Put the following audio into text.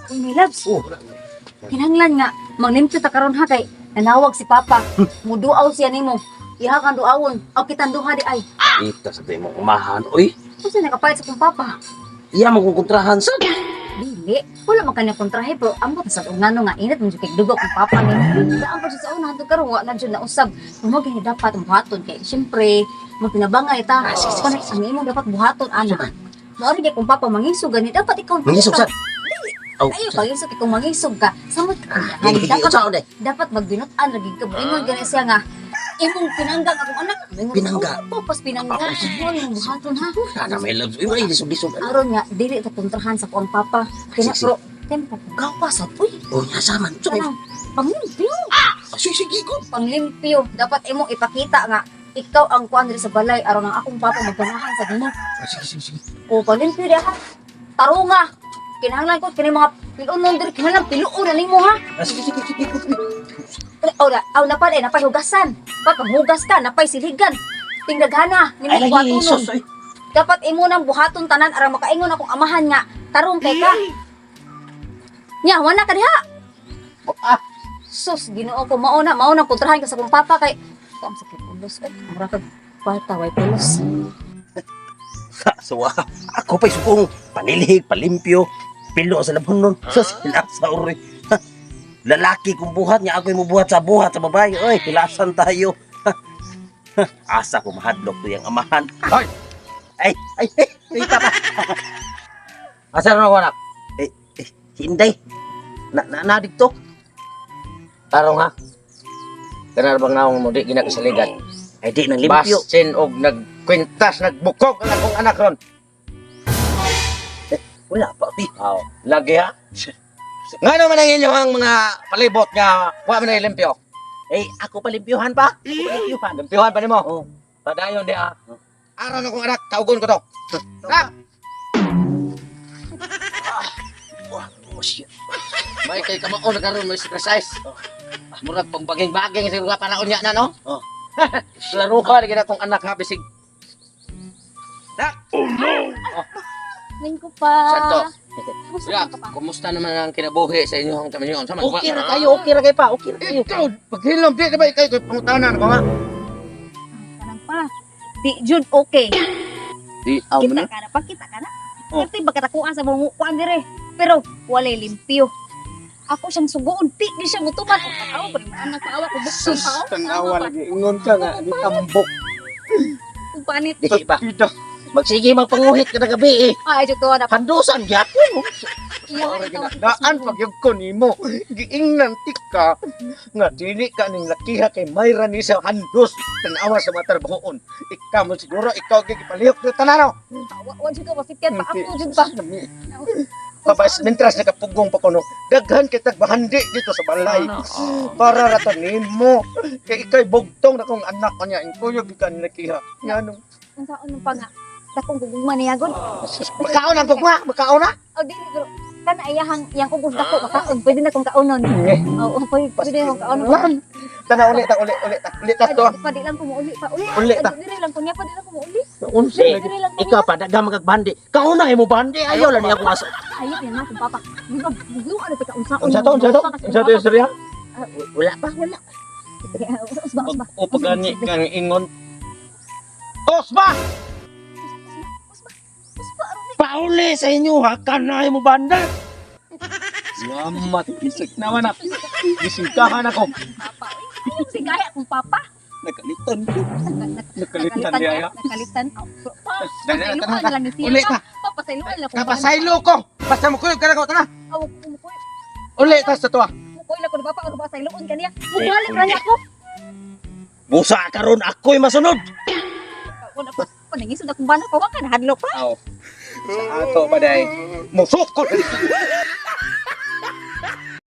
Uy, my loves. Oh, Kinahanglan nga, maglimpyo ta karon ha kay nanawag si Papa. Muduaw siya nimo. Iha kang duawon. Aw kitang duha di ay. ita sa tayo mo umahan. Uy, Kasi nakapayat sa kong Papa. iya mo kong kontrahan sa. Dili. Wala man kanya kontrahe pero ambot sa ungano nga init mo kay dugo kong Papa ni. Daan pa siya sa unahan to karon wa na jud na usab. Mo gani dapat buhaton kay syempre mo pinabangay ta. Kung ang imo dapat buhaton ana. Mao rin kung Papa mangisog gani dapat ikaw. Mangisog sa. Oh, Ayo pagisog kung mangisog ka. Samot ka. Dapat dapat magbinutan lagi ka. Ingon gani siya nga imong pinangga akong anak. Pinangga? Pas pinangga. Ingon buhaton ha. Ana may loves. Uy, lisod-lisod. Aron nga dili ta kontrahan sa kuang Papa. Kina Sige. pro tempo gawas at uy. Oh, nasaman. So, Ano? Panglimpyo. sige ko. Panglimpyo. Dapat imong ipakita nga ikaw ang kuan diri sa balay aron ang akong Papa maganahan sa dimo. Sige. O panglimpyo di ha. Tarunga. Kinahanglan ko kini mga pilunon diri kinahanglan piluon na nimo ha. Sige. Aw napay hugasan. Pag hugas ka napay siligan. Tindaghana nimo Ay, lagi, buhatonon. sus. Ay. Dapat imo nang buhaton tanan aron makaingon akong amahan nga tarong kay ka. Nya wala ka diha. Ah, Sus, Ginoo ko mauna kontrahan ka sa kong Papa kay ang sakit ulos ay mura kag kwarta way pulos. suwa. Ako pa'y sukong panilhig, palimpyo, pilo sa labon nun. Sus, hilasa uri. Lalaki kong buhat niya, ako'y mubuhat sa babae. Oy, hilasan tayo. Asa ko mahadlok to yung amahan. Ay, kita pa. Asa na ako anak? Hinday. Nadig to. Tarong ha. Kana bang naong mo di ginakasaligan. Ay, di nang limpyo. Basin og nagkwintas nagbukog ang akong anak ron. Wala pa, pi. Aw, lagi ha. Ngano man ang inyong mga palibot nga wa man limpyo. Eh, ako palimpyuhan pa. Limpyohan pa nimo. Oh. Padayon di ha. Aron akong anak taugon ko to. Ha? Oh, shit. May kay kamaon na karon may exercise. Murag pangbaging-baging siguro nga panaon niya na no. Oh. Laruha lagi na akong anak ha bisig. Ning ko pa. Santo. Kumusta Ya, ka pa? kumusta naman ang kinabuhi sa inyong kaminyon? Sama Okay ra kayo pa. Okay ra kayo. Ikaw, paghilom, di ba ikaw pangutanan ko nga? Kanang pa. Di jud okay. Di, Kita ka na, pakita ka na. Kasi baka takuan sa mga kuan dire. Pero wala limpyo. Ako siyang sugoon, di siya mutuman. Ako pa rin anak sa awa ko buksan pa. Tanawa lagi, ingon ka nga, di tambok. Kung panit. Di ba? Pida. Magsige magpanguhit ka na gabi eh. Ay, ito na. Pandusan gyapon. Daan pag yung kunimo, giingnan tika, nga dili ka ning lakiha kay mayra ni sa handos, tanawa sa mga trabahoon. Ikaw mo siguro, ikaw gigipalihok na tananaw. Wala siya ka, masipyan pa ako dyan pa. Pabas, mintras nakapugong pa kuno, daghan kitag bahandi dito sa balay. Para ratanin mo. Kay ikay bugtong na kong anak ko niya, inkuyog ka ni lakiha. Yan, Ang saan nung pa nga. Takong guguma niya gud. makaon ang pagma, makaon na. O dili pero kana ayahang yang ubos dako makaon pwede na kong kaunon. Oo, pwede na kong kaunon. Lan, tanaw ulit ta to. Pwede lang ko mauli pa. Uli ta. Dili lang ko niya pwede lang ko mauli. Unsi. Dili lang ko. Ikaw pa dagang magagbandi. Kauna mo bandi ayaw lang niya kuwas. Ayop yan na kung papa. Di ba buglo ano pa unsaon. Unsa to yung istorya? Wala pa. Usba. O pagani kang ingon. Osba! Pauli sa inyo ha. Kanay mo banda. Salamat, isik naman na. Gisingkahan ako. Papa. Si kaya kung papa. Nakalitan ko. Nakalitan di aya. Nakalitan. Dali, Pasayloan tara, lang ni siya. uli ka. Pasayloan lang ko. Kapasaylo ko. Basta mo kuyog ka na ko, tana. Kumukoy. Uli, tas sa tuwa. Kumukoy lang ko ni papa. Ano ba sayloon kaniya? Bumalik ra niya ko. Busa karon ako'y masunod. Wala pa. Panangisod akong bana ko. Wala ka na hadlo pa. Sa ato ba day? Musok ko.